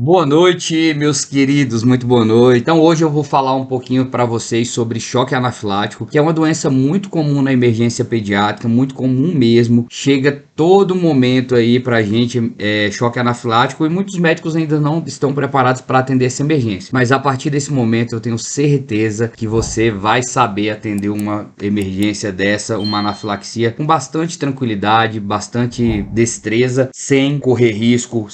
Boa noite, meus queridos, muito boa noite. Então hoje eu vou falar um pouquinho para vocês sobre choque anafilático, que é uma doença muito comum na emergência pediátrica, muito comum mesmo. Chega todo momento aí pra gente choque anafilático e muitos médicos ainda não estão preparados para atender essa emergência. Mas a partir desse momento eu tenho certeza que você vai saber atender uma emergência dessa, uma anafilaxia, com bastante tranquilidade, bastante destreza, sem correr risco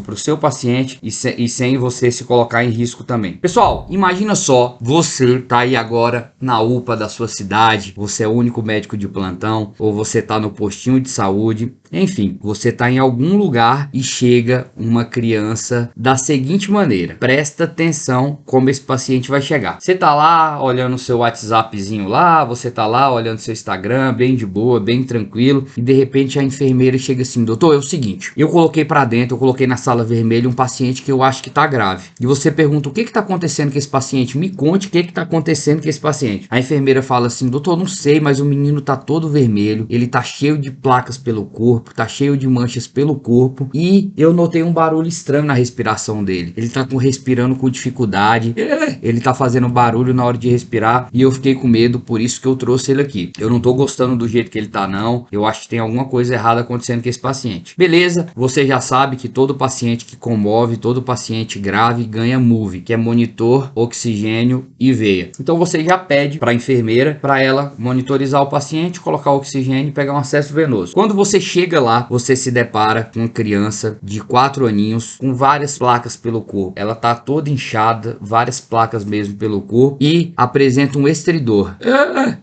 para o seu paciente e sem você se colocar em risco também. Pessoal, imagina só, você tá aí agora na UPA da sua cidade, você é o único médico de plantão, ou você tá no postinho de saúde, enfim, você tá em algum lugar e chega uma criança da seguinte maneira. Presta atenção como esse paciente vai chegar. Você tá lá olhando o seu WhatsAppzinho lá, você tá lá olhando seu Instagram, bem de boa, bem tranquilo, e de repente a enfermeira chega assim: doutor, é o seguinte, eu coloquei pra dentro, eu coloquei na sala vermelha um paciente que eu acho que tá grave. E você pergunta: o que que tá acontecendo com esse paciente? Me conte o que que tá acontecendo com esse paciente. A enfermeira fala assim: doutor, não sei, mas o menino tá todo vermelho, ele tá cheio de placas pelo corpo, tá cheio de manchas pelo corpo, e eu notei um barulho estranho na respiração dele. Ele tá respirando com dificuldade, ele tá fazendo barulho na hora de respirar, e eu fiquei com medo, por isso que eu trouxe ele aqui. Eu não tô gostando do jeito que ele tá não, eu acho que tem alguma coisa errada acontecendo com esse paciente. Beleza, você já sabe que todo paciente que comove, todo paciente grave ganha MUV, que é monitor, oxigênio e veia. Então você já pede para a enfermeira, para ela monitorizar o paciente, colocar o oxigênio e pegar um acesso venoso. Quando você chega lá, você se depara com uma criança de 4 aninhos com várias placas pelo corpo. Ela tá toda inchada, várias placas mesmo pelo corpo, e apresenta um estridor.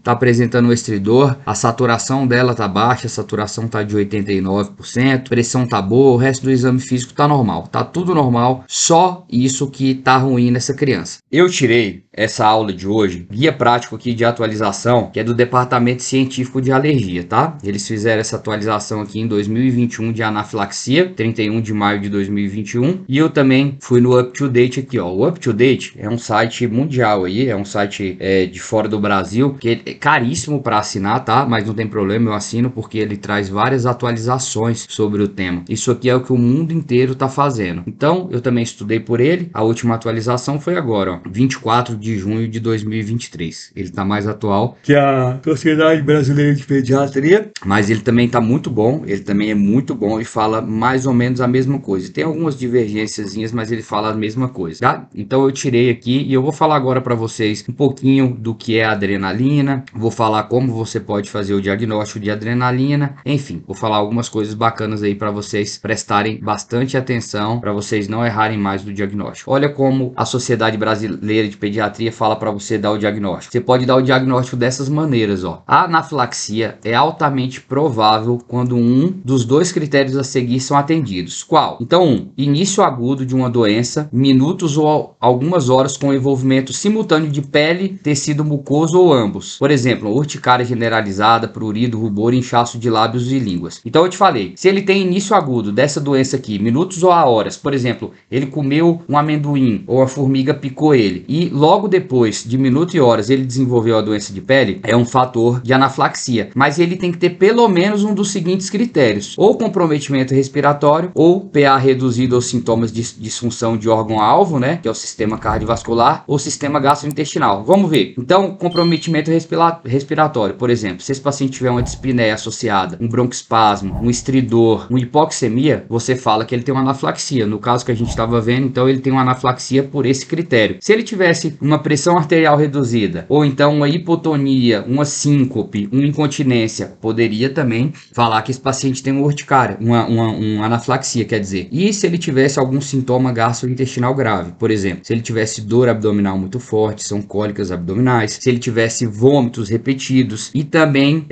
Tá apresentando um estridor, a saturação dela tá baixa, a saturação tá de 89%, pressão tá boa, o resto do exame físico tá normal, tá tudo normal, só isso que tá ruim nessa criança. Eu tirei essa aula de hoje, guia prático aqui de atualização, que é do Departamento Científico de Alergia, tá? Eles fizeram essa atualização aqui em 2021 de anafilaxia, 31 de maio de 2021, e eu também fui no Up to Date aqui, ó. O Up to Date é um site mundial aí, é um site de fora do Brasil, que é caríssimo para assinar, tá? Mas não tem problema, eu assino porque ele traz várias atualizações sobre o tema. Isso aqui é o que o mundo inteiro tá fazendo. Então, eu também estudei por ele. A última atualização foi agora, ó, 24 de junho de 2023. Ele tá mais atual que a Sociedade Brasileira de Pediatria, mas ele também tá muito bom, ele também é muito bom e fala mais ou menos a mesma coisa. Tem algumas divergênciazinhas, mas ele fala a mesma coisa, tá? Então eu tirei aqui e eu vou falar agora para vocês um pouquinho do que é a adrenalina, vou falar como você pode fazer o diagnóstico de adrenalina, enfim, vou falar algumas coisas bacanas aí para vocês prestarem bastante atenção, para vocês não errarem mais do diagnóstico. Olha como a Sociedade Brasileira de Pediatria fala para você dar o diagnóstico. Você pode dar o diagnóstico dessas maneiras, ó. A anafilaxia é altamente provável quando um dos dois critérios a seguir são atendidos. Qual? Então, início agudo de uma doença, minutos ou algumas horas com envolvimento simultâneo de pele, tecido mucoso ou ambos. Por exemplo, urticária generalizada, prurido, rubor, inchaço de lábios e línguas. Então eu te falei, se ele tem início agudo dessa doença aqui, minutos ou a horas, por exemplo, ele comeu um amendoim ou a formiga picou ele e logo depois de minutos e horas ele desenvolveu a doença de pele, é um fator de anafilaxia, mas ele tem que ter pelo menos um dos seguintes critérios: ou comprometimento respiratório, ou PA reduzido ou sintomas de disfunção de órgão-alvo, né, que é o sistema cardiovascular, ou sistema gastrointestinal. Vamos ver. Então, comprometimento respiratório, por exemplo, se esse paciente tiver uma dispneia associada, um broncoespasmo, um estridor, uma hipoxemia, você fala que ele tem uma anafilaxia. No caso que a gente estava vendo, então ele tem uma anafilaxia por esse critério. Se ele tivesse uma pressão arterial reduzida, ou então uma hipotonia, uma síncope, uma incontinência, poderia também falar que esse paciente tem uma urticária, uma anafilaxia, quer dizer. E se ele tivesse algum sintoma gastrointestinal grave, por exemplo, se ele tivesse dor abdominal muito forte, são cólicas abdominais, se ele tivesse vômitos repetidos, e também,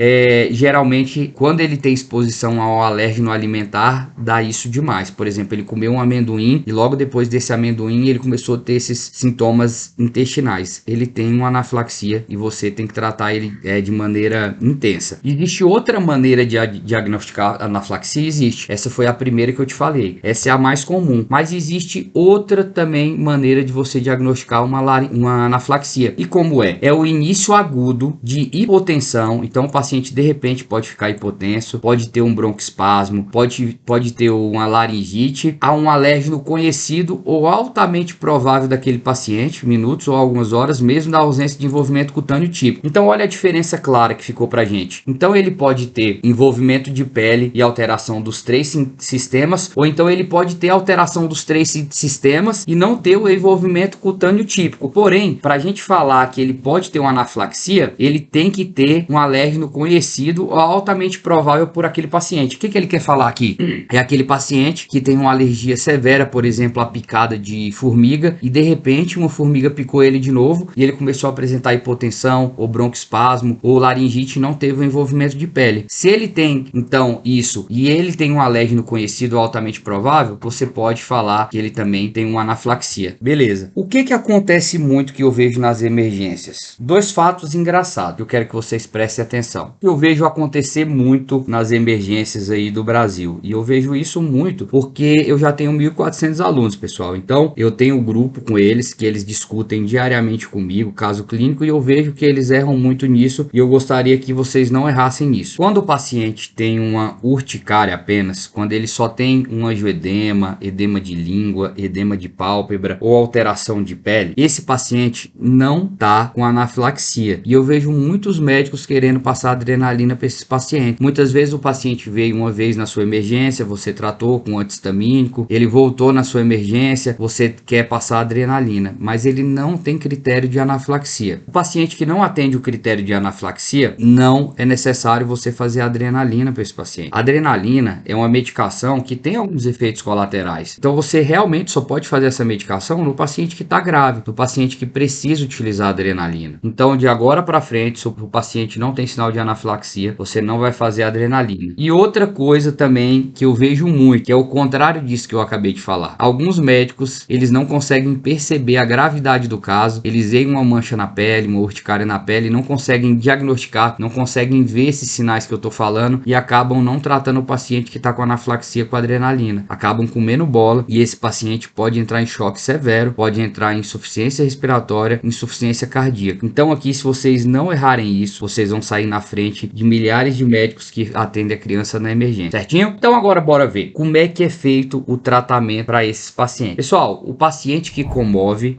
geralmente, quando ele tem exposição ao alérgeno alimentar, dá isso demais. Por exemplo, ele comeu um amendoim e logo depois desse amendoim ele começou a ter esses sintomas intestinais intestinais. Ele tem uma anafilaxia e você tem que tratar ele de maneira intensa. Existe outra maneira de diagnosticar anafilaxia? Existe. Essa foi a primeira que eu te falei. Essa é a mais comum. Mas existe outra também maneira de você diagnosticar uma anafilaxia. E como é? É o início agudo de hipotensão. Então o paciente de repente pode ficar hipotenso, pode ter um broncoespasmo, pode ter uma laringite, há um alérgeno conhecido ou altamente provável daquele paciente, minutos ou algumas horas, mesmo na ausência de envolvimento cutâneo típico. Então olha a diferença clara que ficou pra gente. Então ele pode ter envolvimento de pele e alteração dos 3 sistemas, ou então ele pode ter alteração dos 3 sistemas e não ter o envolvimento cutâneo típico. Porém, para a gente falar que ele pode ter uma anafilaxia, ele tem que ter um alérgeno conhecido ou altamente provável por aquele paciente. O que ele quer falar aqui? É aquele paciente que tem uma alergia severa, por exemplo, a picada de formiga, e de repente uma formiga picou ele de novo e ele começou a apresentar hipotensão ou broncoespasmo ou laringite e não teve o envolvimento de pele. Se ele tem então isso e ele tem um alérgeno conhecido ou altamente provável, você pode falar que ele também tem uma anafilaxia. Beleza. O que acontece muito que eu vejo nas emergências? 2 fatos engraçados que eu quero que vocês prestem atenção. Eu vejo acontecer muito nas emergências aí do Brasil. E eu vejo isso muito porque eu já tenho 1.400 alunos, pessoal. Então, eu tenho um grupo com eles que eles discutem diariamente comigo, caso clínico, e eu vejo que eles erram muito nisso e eu gostaria que vocês não errassem nisso. Quando o paciente tem uma urticária apenas, quando ele só tem um angioedema, edema de língua, edema de pálpebra ou alteração de pele, esse paciente não tá com anafilaxia. E eu vejo muitos médicos querendo passar adrenalina para esses pacientes. Muitas vezes o paciente veio uma vez na sua emergência, você tratou com anti-histamínico, ele voltou na sua emergência, você quer passar adrenalina, mas ele não tem critério de anafilaxia. O paciente que não atende o critério de anafilaxia, não é necessário você fazer adrenalina para esse paciente. A adrenalina é uma medicação que tem alguns efeitos colaterais. Então você realmente só pode fazer essa medicação no paciente que está grave, no paciente que precisa utilizar adrenalina. Então de agora para frente, se o paciente não tem sinal de anafilaxia, você não vai fazer adrenalina. E outra coisa também que eu vejo muito, que é o contrário disso que eu acabei de falar. Alguns médicos, eles não conseguem perceber a gravidade do caso, eles veem uma mancha na pele, uma urticária na pele, não conseguem diagnosticar, não conseguem ver esses sinais que eu tô falando e acabam não tratando o paciente que está com anafilaxia com adrenalina. Acabam comendo bola e esse paciente pode entrar em choque severo, pode entrar em insuficiência respiratória, insuficiência cardíaca. Então aqui, se vocês não errarem isso, vocês vão sair na frente de milhares de médicos que atendem a criança na emergência, certinho? Então agora bora ver como é que é feito o tratamento para esses pacientes. Pessoal, o paciente que comove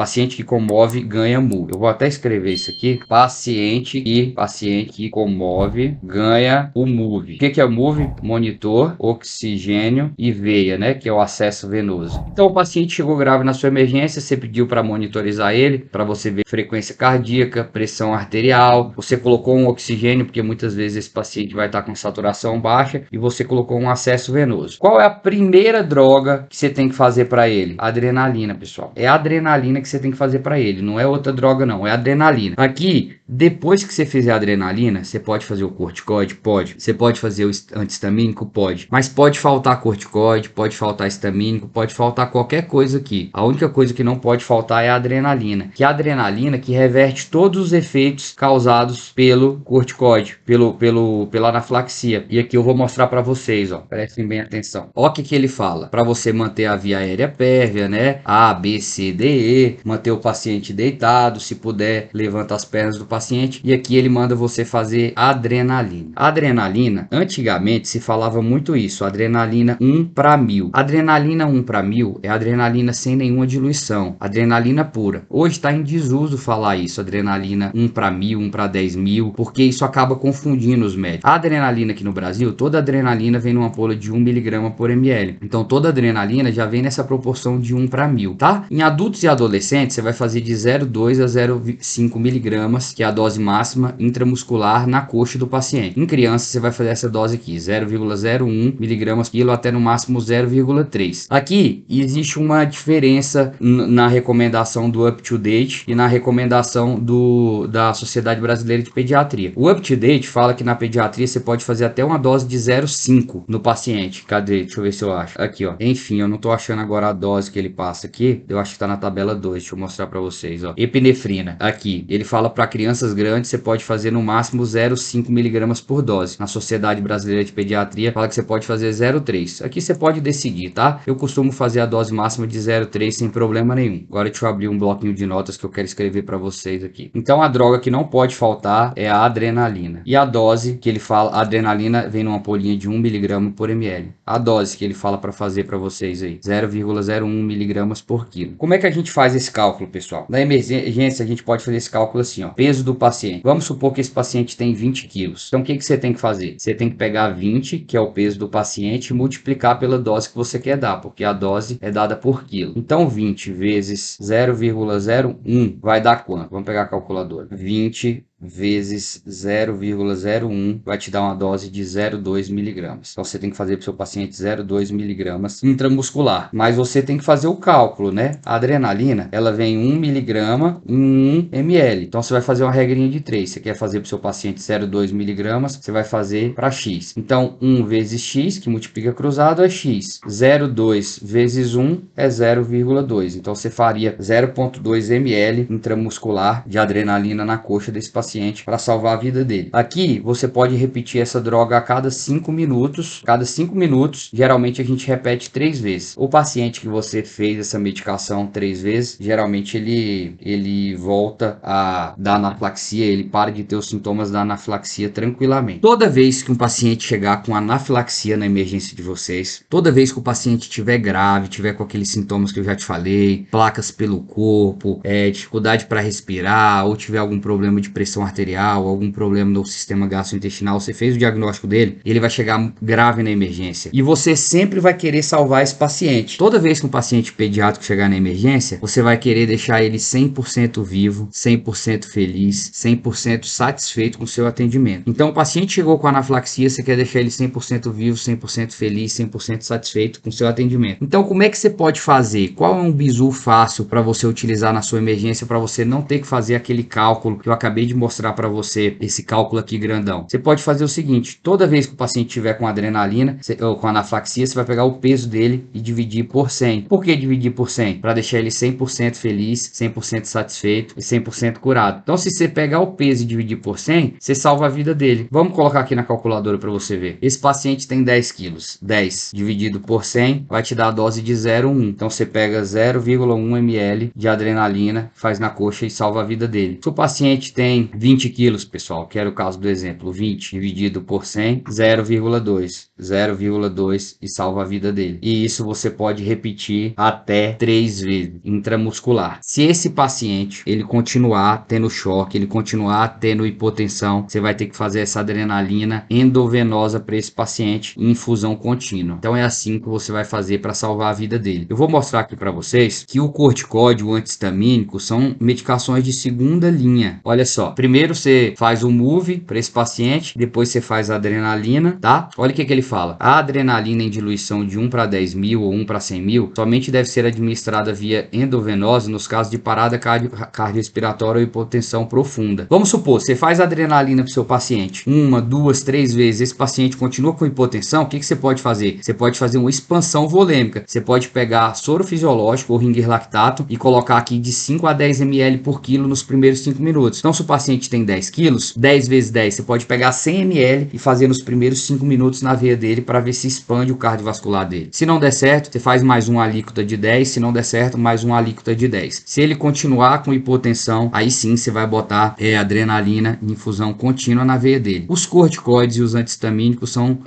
ganha MUV. Eu vou até escrever isso aqui. Paciente que comove ganha o MUV. O que é o MUV? Monitor, oxigênio e veia, né? Que é o acesso venoso. Então o paciente chegou grave na sua emergência, você pediu para monitorizar ele, para você ver frequência cardíaca, pressão arterial, você colocou um oxigênio, porque muitas vezes esse paciente vai estar com saturação baixa, e você colocou um acesso venoso. Qual é a primeira droga que você tem que fazer para ele? Adrenalina, pessoal. É a adrenalina que você tem que fazer para ele, não é outra droga não, é adrenalina. Aqui, depois que você fizer a adrenalina, você pode fazer o corticoide? Pode. Você pode fazer o antihistamínico? Pode. Mas pode faltar corticoide, pode faltar histamínico, pode faltar qualquer coisa aqui. A única coisa que não pode faltar é a adrenalina, que é a adrenalina que reverte todos os efeitos causados pelo corticoide, pela anafilaxia. E aqui eu vou mostrar para vocês, ó. Prestem bem atenção. Ó o que ele fala. Para você manter a via aérea pérvia, né? A, B, C, D, E. Manter o paciente deitado, se puder, levanta as pernas do paciente. E aqui ele manda você fazer adrenalina. A adrenalina, antigamente se falava muito isso. Adrenalina 1 para 1000. Adrenalina 1 para 1000 é adrenalina sem nenhuma diluição. Adrenalina pura. Hoje está em desuso falar isso. Adrenalina 1 para 1000, 1 para 10.000, porque isso acaba confundindo os médicos. A adrenalina aqui no Brasil, toda adrenalina vem numa ampola de 1 mg por ml. Então toda adrenalina já vem nessa proporção de 1 para 1000, tá? Em adultos e adolescentes, você vai fazer de 0,2 a 0,5 mg, que é a dose máxima intramuscular na coxa do paciente. Em criança, você vai fazer essa dose aqui, 0,01 mg/quilo até no máximo 0,3. Aqui existe uma diferença na recomendação do UpToDate e na recomendação da Sociedade Brasileira de Pediatria. O UpToDate fala que na pediatria você pode fazer até uma dose de 0,5 no paciente. Cadê? Deixa eu ver se eu acho. Aqui, ó. Enfim, eu não tô achando agora a dose que ele passa aqui. Eu acho que tá na tabela 2. Deixa eu mostrar pra vocês. vocês, ó. Epinefrina, aqui, ele fala para crianças grandes, você pode fazer no máximo 0,5 miligramas por dose. Na Sociedade Brasileira de Pediatria, fala que você pode fazer 0,3. Aqui você pode decidir, tá? Eu costumo fazer a dose máxima de 0,3 sem problema nenhum. Agora deixa eu abrir um bloquinho de notas que eu quero escrever para vocês aqui. Então a droga que não pode faltar é a adrenalina. E a dose que ele fala, a adrenalina vem numa ampolinha de 1 miligrama por ml. A dose que ele fala para fazer para vocês aí, 0,01 miligramas por quilo. Como é que a gente faz esse cálculo, pessoal? Na emergência a gente pode fazer esse cálculo assim, ó. Peso do paciente. Vamos supor que esse paciente tem 20 quilos. Então o que você tem que fazer? Você tem que pegar 20, que é o peso do paciente, e multiplicar pela dose que você quer dar, porque a dose é dada por quilo. Então 20 vezes 0,01 vai dar quanto? Vamos pegar a calculadora. 20 vezes 0,01 vai te dar uma dose de 0,2 miligramas. Então você tem que fazer para o seu paciente 0,2 miligramas intramuscular. Mas você tem que fazer o cálculo, né? A adrenalina, ela vem 1 miligrama em 1 ml. Então você vai fazer uma regrinha de 3. Você quer fazer para o seu paciente 0,2 miligramas, você vai fazer para X. Então 1 vezes X, que multiplica cruzado, é X. 0,2 vezes 1 é 0,2. Então você faria 0,2 ml intramuscular de adrenalina na coxa desse paciente para salvar a vida dele. Aqui você pode repetir essa droga a cada 5 minutos. Cada 5 minutos, geralmente a gente repete 3 vezes. O paciente que você fez essa medicação 3 vezes, geralmente ele volta a dar anafilaxia, ele para de ter os sintomas da anafilaxia tranquilamente. Toda vez que um paciente chegar com anafilaxia na emergência de vocês, toda vez que o paciente estiver grave, tiver com aqueles sintomas que eu já te falei, placas pelo corpo, dificuldade para respirar, ou tiver algum problema de pressão arterial, algum problema no sistema gastrointestinal, você fez o diagnóstico dele, ele vai chegar grave na emergência. E você sempre vai querer salvar esse paciente. Toda vez que um paciente pediátrico chegar na emergência, você vai querer deixar ele 100% vivo, 100% feliz, 100% satisfeito com o seu atendimento. Então, o paciente chegou com anafilaxia, você quer deixar ele 100% vivo, 100% feliz, 100% satisfeito com o seu atendimento. Então, como é que você pode fazer? Qual é um bizu fácil para você utilizar na sua emergência, para você não ter que fazer aquele cálculo que eu acabei de mostrar para você, esse cálculo aqui grandão? Você pode fazer o seguinte: toda vez que o paciente tiver com adrenalina ou com anafilaxia, você vai pegar o peso dele e dividir por 100. Por que dividir por 100? Para deixar ele 100% feliz, 100% satisfeito e 100% curado. Então, se você pegar o peso e dividir por 100, você salva a vida dele. Vamos colocar aqui na calculadora para você ver. Esse paciente tem 10 quilos. 10 dividido por 100 vai te dar a dose de 0,1. Então, você pega 0,1 ml de adrenalina, faz na coxa e salva a vida dele. Se o paciente tem 20 quilos, pessoal, que era o caso do exemplo, 20 dividido por 100, 0,2. 0,2 e salva a vida dele. E isso você pode repetir até 3 vezes intramuscular. Se esse paciente ele continuar tendo choque, ele continuar tendo hipotensão, você vai ter que fazer essa adrenalina endovenosa para esse paciente em infusão contínua. Então é assim que você vai fazer para salvar a vida dele. Eu vou mostrar aqui para vocês que o corticóide, o anti-histamínico, são medicações de segunda linha. Olha só, primeiro você faz o MUV para esse paciente, depois você faz a adrenalina, tá? Olha o que ele fala: a adrenalina em diluição de 1 para 10 mil ou 1 para 100 mil somente deve ser administrada via endovenosa nos casos de parada cardiorrespiratória ou hipotensão profunda. Vamos supor, você faz a adrenalina para o seu paciente 1, 2, 3 vezes, esse paciente continua com hipotensão, o que você pode fazer? Você pode fazer uma expansão volêmica. Você pode pegar soro fisiológico ou ringer lactato e colocar aqui de 5 a 10 ml por quilo nos primeiros 5 minutos. Então, se o paciente tem 10 quilos, 10 vezes 10, você pode pegar 100 ml e fazer nos primeiros 5 minutos na veia dele para ver se expande o cardiovascular dele. Se não der certo, você faz mais uma alíquota de 10, se não der certo, mais uma alíquota de 10. Se ele continuar com hipotensão, aí sim você vai botar adrenalina em infusão contínua na veia dele. Os corticoides e os antihistamínicos são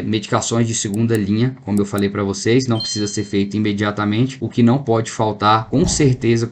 medicações de segunda linha, como eu falei para vocês, não precisa ser feito imediatamente. O que não pode faltar, com certeza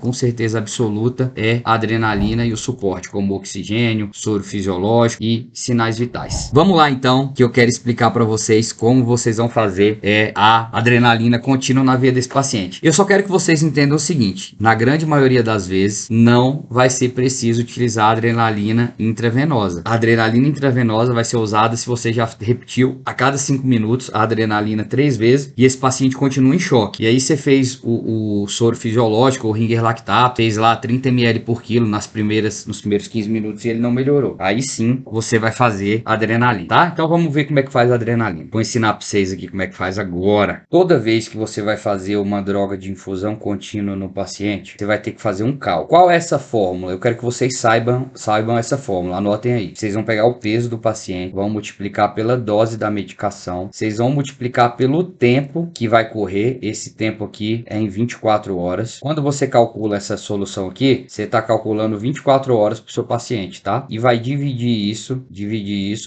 absoluta, é a adrenalina e o suporte, como oxigênio, soro fisiológico e sinais vitais. Vamos lá então, que eu quero explicar para vocês como vocês vão fazer a adrenalina contínua na veia desse paciente. Eu só quero que vocês entendam o seguinte: na grande maioria das vezes não vai ser preciso utilizar a adrenalina intravenosa. A adrenalina intravenosa vai ser usada se você já repetiu a cada 5 minutos a adrenalina 3 vezes e esse paciente continua em choque. E aí você fez o soro fisiológico ou ringer lactato, fez lá 30 ml por quilo nos primeiros primeiros 15 minutos e ele não melhorou. Aí sim, você vai fazer adrenalina, tá? Então vamos ver como é que faz a adrenalina. Vou ensinar para vocês aqui como é que faz agora. Toda vez que você vai fazer uma droga de infusão contínua no paciente, você vai ter que fazer um cálculo. Qual é essa fórmula? Eu quero que vocês saibam essa fórmula. Anotem aí. Vocês vão pegar o peso do paciente, vão multiplicar pela dose da medicação, vocês vão multiplicar pelo tempo que vai correr. Esse tempo aqui é em 24 horas. Quando você calcula essa solução aqui, você está calculando 24 horas para o seu paciente, tá? E vai dividir isso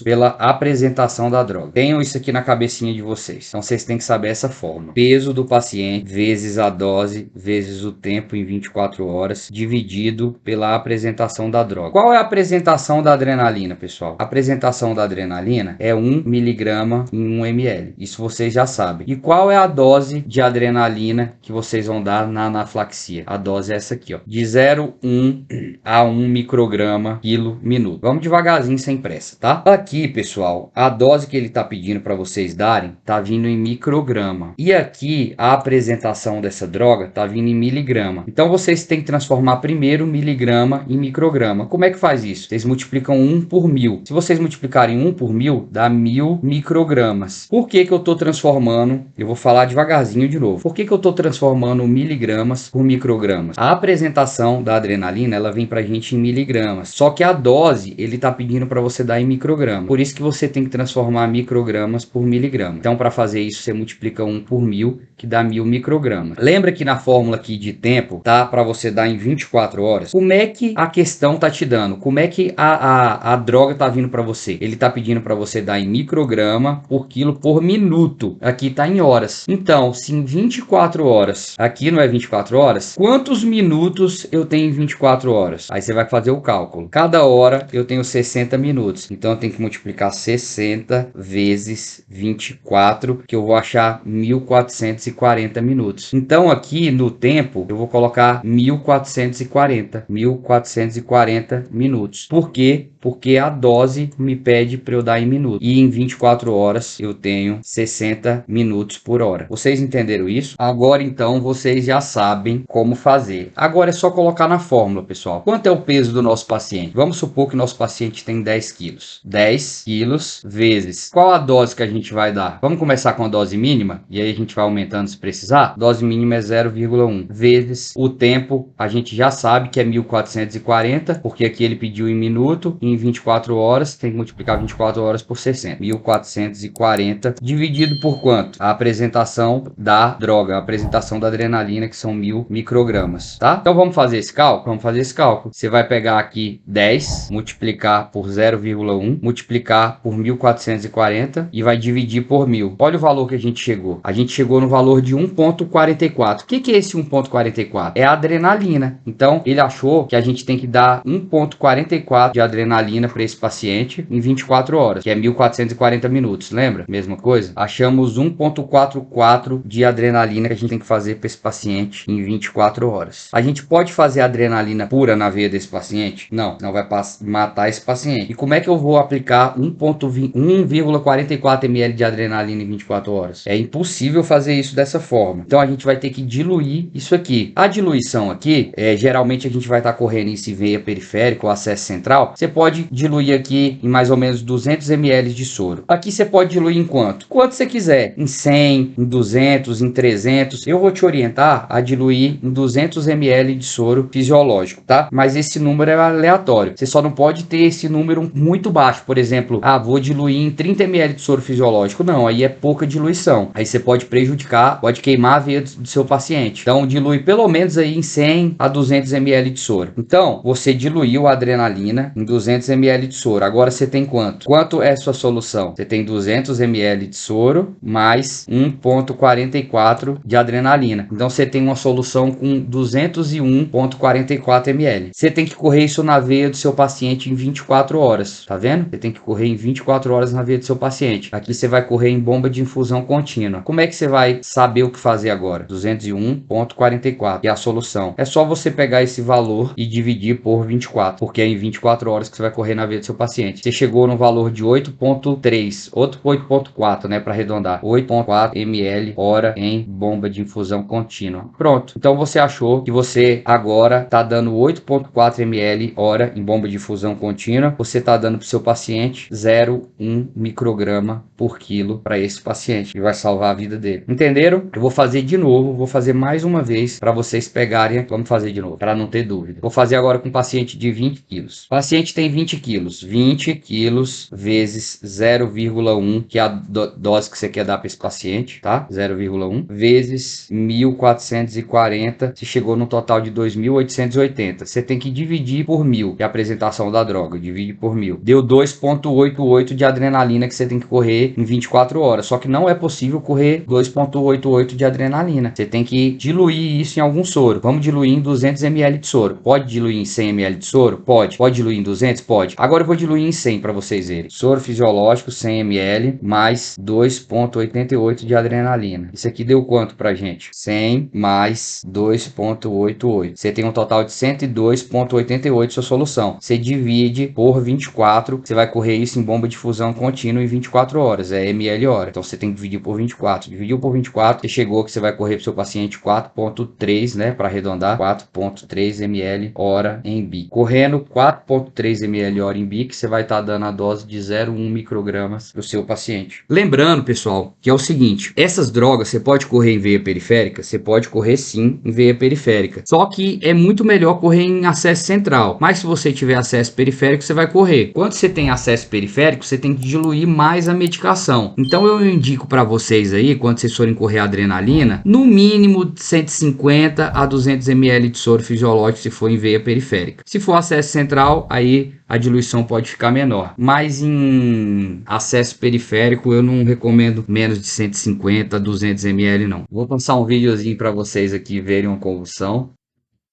pela apresentação da droga. Tenham isso aqui na cabecinha de vocês. Então vocês têm que saber essa fórmula. Peso do paciente vezes a dose vezes o tempo em 24 horas dividido pela apresentação da droga. Qual é a apresentação da adrenalina, pessoal? A apresentação da adrenalina é 1 miligrama em 1 ml. Isso vocês já sabem. E qual é a dose de adrenalina que vocês vão dar na anafilaxia? A dose é essa aqui, ó, de 0,1 a 1 micrograma quilo minuto. Vamos devagarzinho, sem pressa, tá? Aqui, pessoal, a dose que ele tá pedindo para vocês darem tá vindo em micrograma. E aqui a apresentação dessa droga tá vindo em miligrama. Então vocês têm que transformar primeiro miligrama em micrograma. Como é que faz isso? Vocês multiplicam 1 por 1000. Se vocês multiplicarem 1 por 1000, dá 1000 microgramas. Por que que eu tô transformando? Eu vou falar devagarzinho de novo. Por que que eu tô transformando miligramas por microgramas? A apresentação da adrenalina, ela vem pra gente em miligramas. Só que a dose, ele tá pedindo para você dar em microgramas. Por isso que você tem que transformar microgramas por miligramas. Então, para fazer isso, você multiplica 1 por 1000, que dá 1000 microgramas. Lembra que na fórmula aqui de tempo, tá? Para você dar em 24 horas. Como é que a questão tá te dando? Como é que a droga tá vindo para você? Ele tá pedindo para você dar em micrograma por quilo por minuto. Aqui tá em horas. Então, se em 24 horas, aqui não é 24 horas, quantos minutos eu tenho em 24 horas? Aí você vai fazer o cálculo. Cada hora eu tenho 60 minutos. Então eu tenho que multiplicar 60 vezes 24, que eu vou achar 1440 minutos. Então aqui no tempo eu vou colocar 1440 minutos. Por quê? Porque a dose me pede para eu dar em minutos. E em 24 horas eu tenho 60 minutos por hora. Vocês entenderam isso? Agora então vocês já sabem como fazer. Agora é só colocar na fórmula, pessoal. Quanto é o peso do nosso paciente? Vamos supor que o nosso paciente tem 10 quilos. 10 quilos vezes. Qual a dose que a gente vai dar? Vamos começar com a dose mínima e aí a gente vai aumentando se precisar. Dose mínima é 0,1 vezes o tempo. A gente já sabe que é 1440, porque aqui ele pediu em minuto. Em 24 horas, tem que multiplicar 24 horas por 60. 1440 dividido por quanto? A apresentação da droga, a apresentação da adrenalina, que são 1000 microgramas, tá? Então vamos fazer esse cálculo? Vamos fazer esse cálculo. Você vai pegar aqui 10, multiplicar por 0,1, multiplicar por 1440 e vai dividir por 1000. Olha o valor que a gente chegou. A gente chegou no valor de 1,44. O que é esse 1,44? É a adrenalina. Então, ele achou que a gente tem que dar 1,44 de adrenalina para esse paciente em 24 horas, que é 1440 minutos, lembra? Mesma coisa? Achamos 1,44 de adrenalina que a gente tem que fazer para esse paciente em 24 horas. A gente pode fazer adrenalina pura na veia desse paciente? Não, não vai matar esse paciente. E como é que eu vou aplicar 1,44 ml de adrenalina em 24 horas? É impossível fazer isso dessa forma. Então a gente vai ter que diluir isso aqui. A diluição aqui, geralmente a gente vai estar correndo isso em veia periférica ou acesso central. Você pode diluir aqui em mais ou menos 200 ml de soro. Aqui você pode diluir em quanto? Quanto você quiser. Em 100, em 200, em 300. Eu vou te orientar a diluir em 200 ml de soro fisiológico, tá? Mas esse número é aleatório. Você só não pode ter esse número muito baixo. Por exemplo, vou diluir em 30 ml de soro fisiológico. Não, aí é pouca diluição. Aí você pode prejudicar, pode queimar a veia do seu paciente. Então, dilui pelo menos aí em 100 a 200 ml de soro. Então, você diluiu a adrenalina em 200 ml de soro. Agora você tem quanto? Quanto é a sua solução? Você tem 200 ml de soro mais 1,44 de adrenalina. Então você tem uma solução com 201,44 ml. Você tem que correr isso na veia do seu paciente em 24 horas. Tá vendo? Você tem que correr em 24 horas na veia do seu paciente. Aqui você vai correr em bomba de infusão contínua. Como é que você vai saber o que fazer agora? 201,44 é a solução. É só você pegar esse valor e dividir por 24, porque é em 24 horas que você vai correr na veia do seu paciente. Você chegou no valor de 8,3, outro 8,4, né, para arredondar, 8,4 ml hora em bomba de infusão contínua. Pronto. Então você achou que você agora está dando 8,4 ml hora em bomba de infusão contínua, você está dando para o seu paciente 0,1 micrograma por quilo para esse paciente, que vai salvar a vida dele. Entenderam? Eu vou fazer de novo, vou fazer mais uma vez para vocês pegarem. Vamos fazer de novo, para não ter dúvida. Vou fazer agora com um paciente de 20 quilos. O paciente tem 20 quilos. 20 quilos vezes 0,1, que é a dose que você quer dar para esse paciente, tá? 0,1 vezes 1.440, se chegou no total de 2.880. Você tem que dividir por 1.000, que é a apresentação da droga. Divide por 1.000. Deu 2,88 de adrenalina que você tem que correr em 24 horas. Só que não é possível correr 2,88 de adrenalina. Você tem que diluir isso em algum soro. Vamos diluir em 200 ml de soro. Pode diluir em 100 ml de soro? Pode. Pode diluir em 200? Pode. Agora eu vou diluir em 100 para vocês verem. Soro fisiológico 100 ml mais 2,88 de adrenalina. Isso aqui deu quanto pra gente? 100 mais 2,88. Você tem um total de 102,88 sua solução. Você divide por 24. Você vai correr isso em bomba de fusão contínua em 24 horas. É ml hora. Então você tem que dividir por 24. Dividiu por 24. Você chegou que você vai correr pro seu paciente 4,3, né? Para arredondar. 4,3 ml hora em BIC. Correndo 4,3 ml hora em BIC, você vai estar dando a dose de 0,1 microgramas para o seu paciente. Lembrando, pessoal, que é o seguinte: essas drogas você pode correr em veia periférica? Você pode correr sim em veia periférica. Só que é muito melhor correr em acesso central. Mas se você tiver acesso periférico, você vai correr. Quando você tem acesso periférico, você tem que diluir mais a medicação. Então eu indico para vocês aí, quando vocês forem correr adrenalina, no mínimo 150 a 200 ml de soro fisiológico se for em veia periférica. Se for acesso central, aí a diluição pode ficar menor. Mas em acesso periférico eu não recomendo menos de 150 a 200 ml não. Vou passar um videozinho para vocês aqui verem uma convulsão.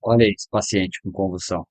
Olha aí esse paciente com convulsão.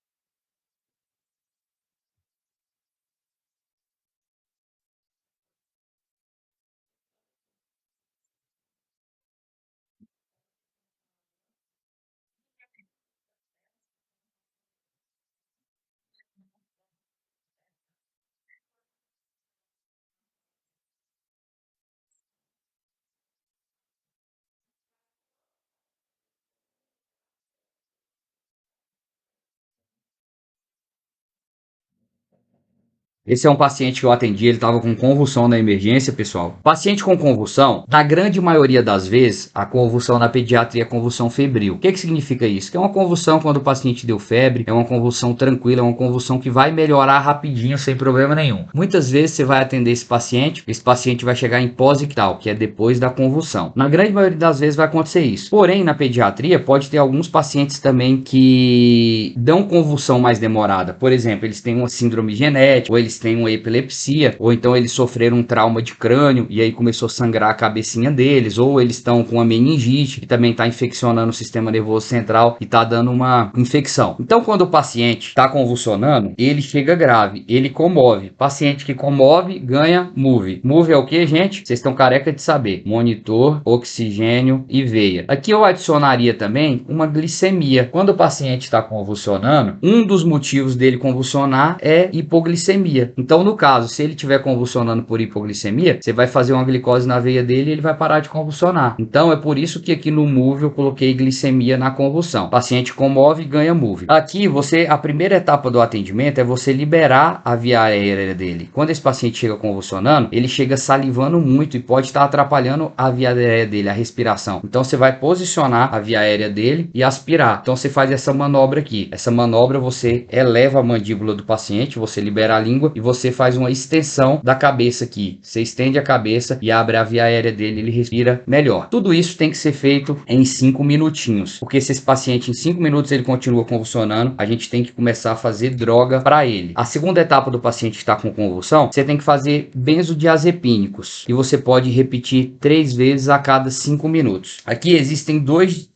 Esse é um paciente que eu atendi, ele estava com convulsão na emergência, pessoal. Paciente com convulsão, na grande maioria das vezes, a convulsão na pediatria é convulsão febril. O que significa isso? Que é uma convulsão quando o paciente deu febre, é uma convulsão tranquila, é uma convulsão que vai melhorar rapidinho, sem problema nenhum. Muitas vezes você vai atender esse paciente vai chegar em pós-ictal, que é depois da convulsão. Na grande maioria das vezes vai acontecer isso. Porém, na pediatria, pode ter alguns pacientes também que dão convulsão mais demorada. Por exemplo, eles têm uma síndrome genética, ou eles têm uma epilepsia, ou então eles sofreram um trauma de crânio e aí começou a sangrar a cabecinha deles, ou eles estão com uma meningite que também está infeccionando o sistema nervoso central e está dando uma infecção. Então, quando o paciente está convulsionando, ele chega grave, ele comove. Paciente que comove ganha MUVE. MUVE é o que, gente? Vocês estão careca de saber. Monitor, oxigênio e veia. Aqui eu adicionaria também uma glicemia. Quando o paciente está convulsionando, um dos motivos dele convulsionar é hipoglicemia. Então, no caso, se ele estiver convulsionando por hipoglicemia, você vai fazer uma glicose na veia dele e ele vai parar de convulsionar. Então, é por isso que aqui no MUVE eu coloquei glicemia na convulsão. O paciente comove e ganha MUVE. Aqui, a primeira etapa do atendimento é você liberar a via aérea dele. Quando esse paciente chega convulsionando, ele chega salivando muito e pode estar atrapalhando a via aérea dele, a respiração. Então, você vai posicionar a via aérea dele e aspirar. Então, você faz essa manobra aqui. Essa manobra, você eleva a mandíbula do paciente, você libera a língua e você faz uma extensão da cabeça aqui. Você estende a cabeça e abre a via aérea dele, ele respira melhor. Tudo isso tem que ser feito em 5 minutinhos, porque se esse paciente em 5 minutos ele continua convulsionando, a gente tem que começar a fazer droga para ele. A segunda etapa do paciente que está com convulsão, você tem que fazer benzodiazepínicos e você pode repetir 3 vezes a cada 5 minutos. Aqui existem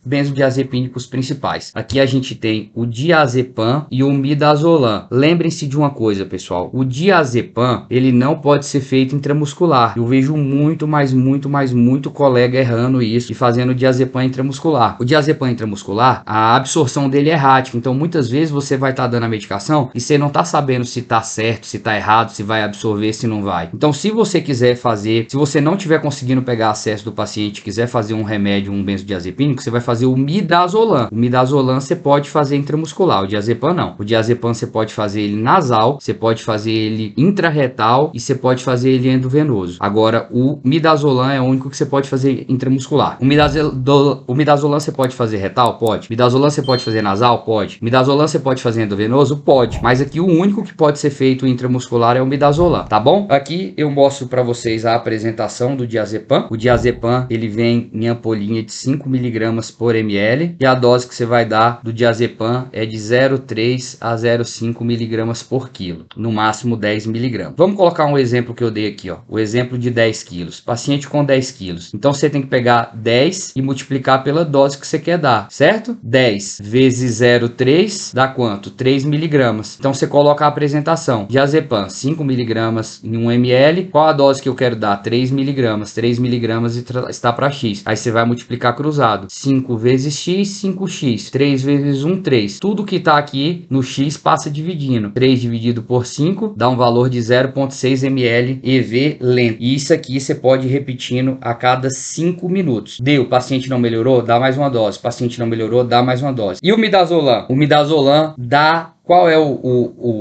benzodiazepínicos principais. Aqui a gente tem o diazepam e o midazolam. Lembrem-se de uma coisa, pessoal. O diazepam, ele não pode ser feito intramuscular. Eu vejo muito colega errando isso e fazendo diazepam intramuscular. O diazepam intramuscular, a absorção dele é errática. Então, muitas vezes você vai estar dando a medicação e você não está sabendo se está certo, se está errado, se vai absorver, se não vai. Então, se você quiser fazer, se você não estiver conseguindo pegar acesso do paciente, quiser fazer um remédio, um benzodiazepínico, você vai fazer o midazolam. O midazolam você pode fazer intramuscular, o diazepam não. O diazepam você pode fazer ele nasal, você pode fazer ele intrarretal e você pode fazer ele endovenoso. Agora, o midazolam é o único que você pode fazer intramuscular. O midazolam você pode fazer retal? Pode. Midazolam você pode fazer nasal? Pode. Midazolam você pode fazer endovenoso? Pode. Mas aqui o único que pode ser feito intramuscular é o midazolam, tá bom? Aqui eu mostro para vocês a apresentação do diazepam. O diazepam, ele vem em ampolinha de 5 mg por ml e a dose que você vai dar do diazepam é de 0,3 a 0,5 mg por quilo, no máximo 10 mg. Vamos colocar um exemplo que eu dei aqui, ó. O exemplo de 10 quilos. Paciente com 10 quilos. Então você tem que pegar 10 e multiplicar pela dose que você quer dar, certo? 10 vezes 0,3 dá quanto? 3 mg. Então você coloca a apresentação. Diazepam, 5 mg em 1 ml. Qual a dose que eu quero dar? 3 mg. 3 mg está para X. Aí você vai multiplicar cruzado. 5 vezes X, 5X. 3 vezes 1, 3. Tudo que está aqui no X passa dividindo. 3 dividido por 5 dá um valor de 0,6 ml EV lento. E isso aqui você pode ir repetindo a cada 5 minutos. Deu, o paciente não melhorou? Dá mais uma dose. O paciente não melhorou? Dá mais uma dose. E o midazolam? O midazolam dá... Qual é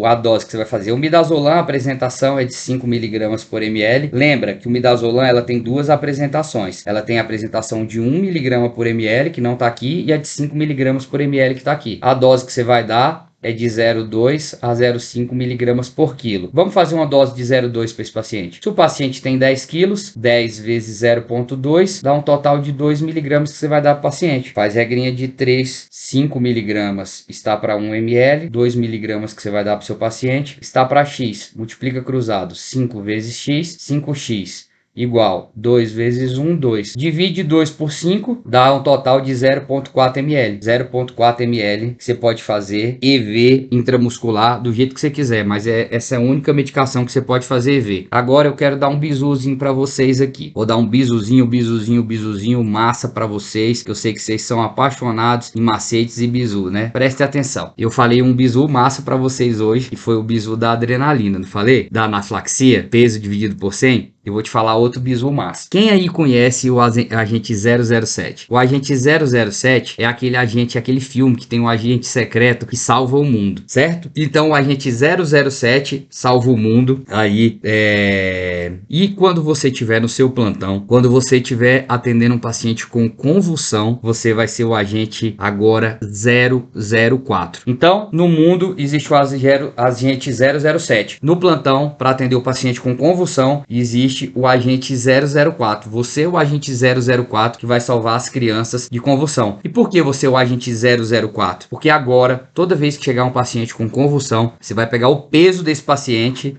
a dose que você vai fazer? O midazolam, a apresentação é de 5 mg por ml. Lembra que o midazolam ela tem duas apresentações. Ela tem a apresentação de 1 mg por ml, que não está aqui, e a de 5 mg por ml, que está aqui. A dose que você vai dar é de 0,2 a 0,5 mg por quilo. Vamos fazer uma dose de 0,2 para esse paciente. Se o paciente tem 10 quilos, 10 vezes 0,2 dá um total de 2 mg que você vai dar para o paciente. Faz regrinha de 3, 5 mg está para 1 ml, 2 mg que você vai dar para o seu paciente está para X. Multiplica cruzado, 5 vezes X, 5X. Igual 2 vezes 1, 2. Divide 2 por 5, dá um total de 0,4 ml. 0,4 ml que você pode fazer EV intramuscular do jeito que você quiser, mas essa é a única medicação que você pode fazer EV. Agora eu quero dar um bisuzinho para vocês aqui. Vou dar um bisuzinho massa para vocês, que eu sei que vocês são apaixonados em macetes e bisu, né? Preste atenção. Eu falei um bisu massa para vocês hoje, que foi o bisu da adrenalina, não falei? Da anafilaxia, peso dividido por 100. Eu vou te falar outro bisu massa. Quem aí conhece o agente 007? O agente 007 é aquele agente, aquele filme que tem um agente secreto que salva o mundo, certo? Então o agente 007 salva o mundo. Aí, E quando você estiver no seu plantão, quando você estiver atendendo um paciente com convulsão, você vai ser o agente agora 004. Então, no mundo existe o agente 007. No plantão, para atender o paciente com convulsão, existe o agente 004. Você é o agente 004 que vai salvar as crianças de convulsão. E por que você é o agente 004? Porque agora, toda vez que chegar um paciente com convulsão, você vai pegar o peso desse paciente,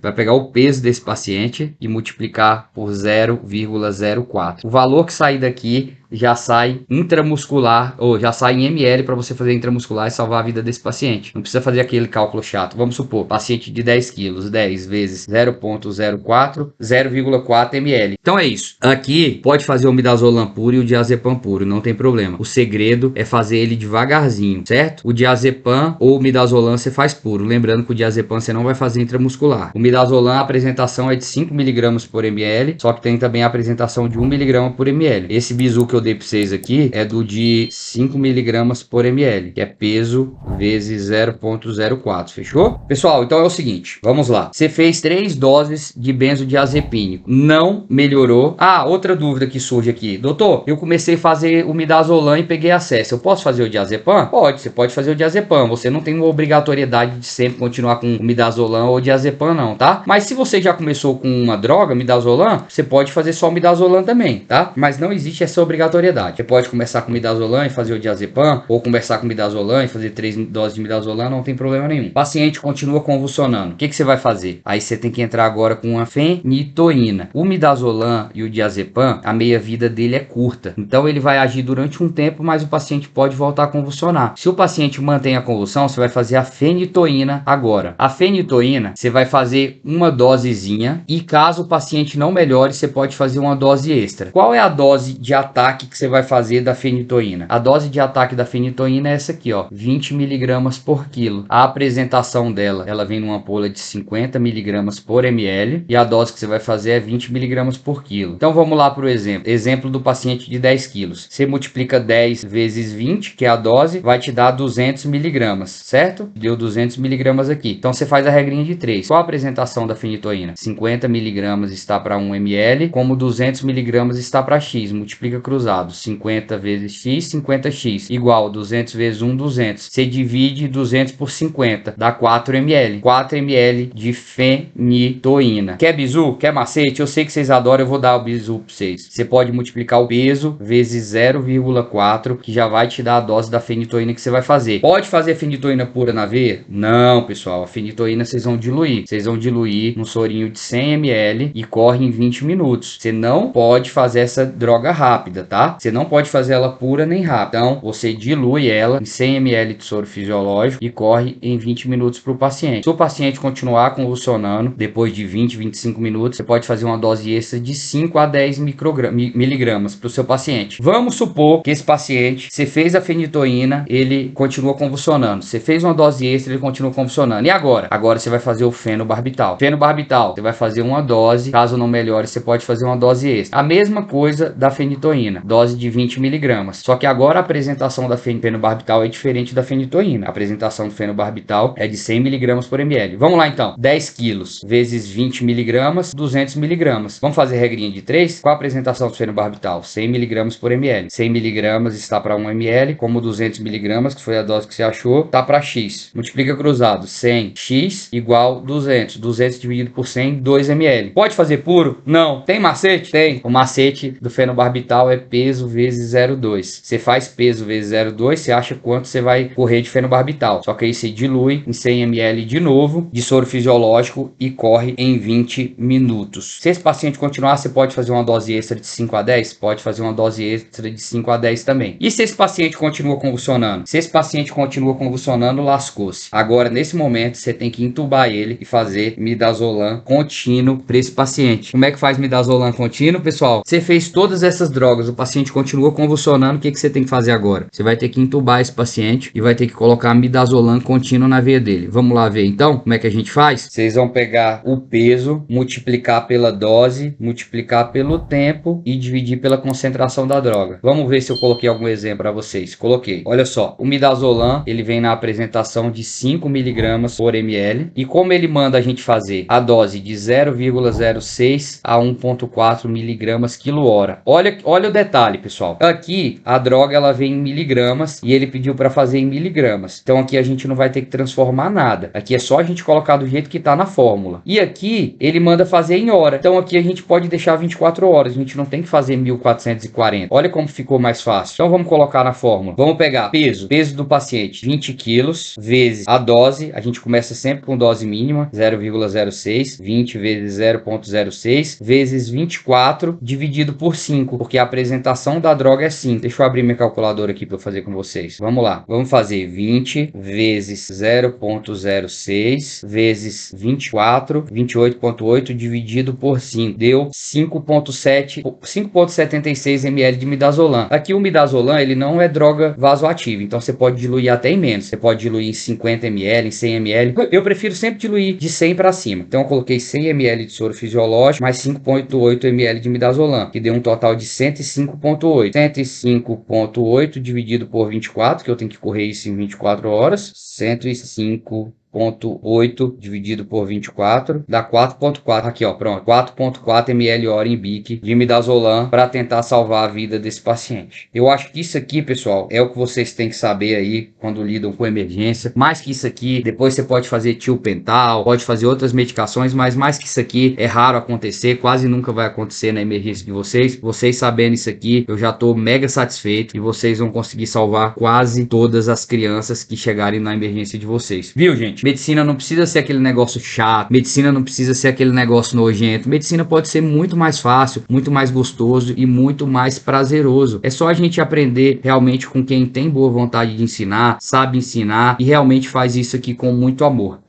e multiplicar por 0,04. O valor que sair daqui já sai intramuscular, ou já sai em ml para você fazer intramuscular e salvar a vida desse paciente. Não precisa fazer aquele cálculo chato. Vamos supor, paciente de 10 quilos, 10 vezes 0,04, 0,4 ml. Então é isso. Aqui pode fazer o midazolam puro e o diazepam puro, não tem problema. O segredo é fazer ele devagarzinho, certo? O diazepam ou o midazolam você faz puro. Lembrando que o diazepam você não vai fazer intramuscular. O midazolam, a apresentação é de 5 mg por ml, só que tem também a apresentação de 1 mg por ml. Esse bisu que eu dei para vocês aqui é do de 5 mg por ml, que é peso vezes 0,04, fechou? Pessoal, então é o seguinte, vamos lá. Você fez 3 doses de benzodiazepínico, não melhorou. Ah, outra dúvida que surge aqui. Doutor, eu comecei a fazer o midazolam e peguei acesso. Eu posso fazer o diazepam? Pode, você pode fazer o diazepam. Você não tem uma obrigatoriedade de sempre continuar com o midazolam ou diazepam não, tá? Mas se você já começou com uma droga, midazolam, você pode fazer só o midazolam também, tá? Mas não existe essa obrigatoriedade obrigatoriedade. Você pode começar com midazolam e fazer o diazepam, ou começar com midazolam e fazer 3 doses de midazolam, não tem problema nenhum. O paciente continua convulsionando. O que você vai fazer? Aí você tem que entrar agora com uma fenitoína. O midazolam e o diazepam, a meia-vida dele é curta. Então ele vai agir durante um tempo, mas o paciente pode voltar a convulsionar. Se o paciente mantém a convulsão, você vai fazer a fenitoína agora. A fenitoína, você vai fazer uma dosezinha e caso o paciente não melhore, você pode fazer uma dose extra. Qual é a dose de ataque que você vai fazer da fenitoína? A dose de ataque da fenitoína é essa aqui, ó, 20 mg por quilo. A apresentação dela, ela vem numa ampola de 50 mg por ml e a dose que você vai fazer é 20 mg por quilo. Então vamos lá para o exemplo. Exemplo do paciente de 10 quilos. Você multiplica 10 vezes 20, que é a dose, vai te dar 200 mg, certo? Deu 200 mg aqui. Então você faz a regrinha de 3. Qual a apresentação da fenitoína? 50 mg está para 1 ml, como 200 mg está para X. Multiplica cruzado. 50 vezes X, 50X. Igual 200 vezes 1, 200. Você divide 200 por 50. Dá 4 ml. 4 ml de fenitoína. Quer bizu? Quer macete? Eu sei que vocês adoram, eu vou dar o bizu para vocês. Você pode multiplicar o peso vezes 0,4, que já vai te dar a dose da fenitoína que você vai fazer. Pode fazer fenitoína pura na veia? Não, pessoal. A fenitoína vocês vão diluir. Vocês vão diluir num sorinho de 100 ml e corre em 20 minutos. Você não pode fazer essa droga rápida, tá? Você não pode fazer ela pura nem rápida. Então, você dilui ela em 100 ml de soro fisiológico e corre em 20 minutos para o paciente. Se o paciente continuar convulsionando, depois de 20, 25 minutos, você pode fazer uma dose extra de 5 a 10 miligramas para o seu paciente. Vamos supor que esse paciente, você fez a fenitoína, ele continua convulsionando. Você fez uma dose extra, ele continua convulsionando. E agora? Agora você vai fazer o fenobarbital. Fenobarbital, você vai fazer uma dose. Caso não melhore, você pode fazer uma dose extra. A mesma coisa da fenitoína, dose de 20 miligramas. Só que agora a apresentação da fenobarbital é diferente da fenitoína. A apresentação do fenobarbital é de 100 miligramas por ml. Vamos lá então. 10 quilos vezes 20 miligramas, 200 miligramas. Vamos fazer regrinha de 3? Qual a apresentação do fenobarbital? 100 miligramas por ml. 100 miligramas está para 1 ml, como 200 miligramas, que foi a dose que você achou, está para X. Multiplica cruzado. 100x igual 200. 200 dividido por 100, 2 ml. Pode fazer puro? Não. Tem macete? Tem. O macete do fenobarbital é peso vezes 0,2. Você faz peso vezes 0,2, você acha quanto você vai correr de fenobarbital. Só que aí você dilui em 100 ml de novo, de soro fisiológico e corre em 20 minutos. Se esse paciente continuar, você pode fazer uma dose extra de 5 a 10? Pode fazer uma dose extra de 5 a 10 também. E se esse paciente continua convulsionando? Se esse paciente continua convulsionando, lascou-se. Agora, nesse momento, você tem que entubar ele e fazer midazolam contínuo para esse paciente. Como é que faz midazolam contínuo, pessoal? Você fez todas essas drogas, o paciente continua convulsionando, o que você tem que fazer agora? Você vai ter que entubar esse paciente e vai ter que colocar midazolam contínuo na veia dele. Vamos lá ver então como é que a gente faz? Vocês vão pegar o peso, multiplicar pela dose, multiplicar pelo tempo e dividir pela concentração da droga. Vamos ver se eu coloquei algum exemplo para vocês. Coloquei. Olha só, o midazolam, ele vem na apresentação de 5 miligramas por ml e como ele manda a gente fazer a dose de 0,06 a 1,4 miligramas quilo-hora. Olha o detalhe, pessoal. Aqui a droga ela vem em miligramas e ele pediu para fazer em miligramas. Então aqui a gente não vai ter que transformar nada. Aqui é só a gente colocar do jeito que está na fórmula. E aqui ele manda fazer em hora. Então aqui a gente pode deixar 24 horas. A gente não tem que fazer 1440. Olha como ficou mais fácil. Então vamos colocar na fórmula. Vamos pegar peso do paciente 20 quilos vezes a dose. A gente começa sempre com dose mínima 0,06. 20 vezes 0,06 vezes 24 dividido por 5. Porque a apresentação da droga é 5. Deixa eu abrir minha calculadora aqui para eu fazer com vocês. Vamos lá. Vamos fazer 20 vezes 0,06 vezes 24. 28,8 dividido por 5. Deu 5,76 ml de midazolam. Aqui o midazolam ele não é droga vasoativa, então você pode diluir até em menos. Você pode diluir em 50 ml, em 100 ml. Eu prefiro sempre diluir de 100 para cima. Então eu coloquei 100 ml de soro fisiológico mais 5,8 ml de midazolam, que deu um total de 105,8. 105,8 dividido por 24, que eu tenho que correr isso em 24 horas. 105,8 4,8 dividido por 24 dá 4,4. Aqui, ó, pronto. 4,4 ml hora em BIC de midazolam para tentar salvar a vida desse paciente. Eu acho que isso aqui, pessoal, é o que vocês têm que saber aí quando lidam com emergência. Mais que isso aqui, depois você pode fazer tiopental, pode fazer outras medicações, mas mais que isso aqui é raro acontecer, quase nunca vai acontecer na emergência de vocês. Vocês sabendo isso aqui, eu já tô mega satisfeito e vocês vão conseguir salvar quase todas as crianças que chegarem na emergência de vocês. Viu, gente? Medicina não precisa ser aquele negócio chato, medicina não precisa ser aquele negócio nojento. Medicina pode ser muito mais fácil, muito mais gostoso e muito mais prazeroso. É só a gente aprender realmente com quem tem boa vontade de ensinar, sabe ensinar e realmente faz isso aqui com muito amor.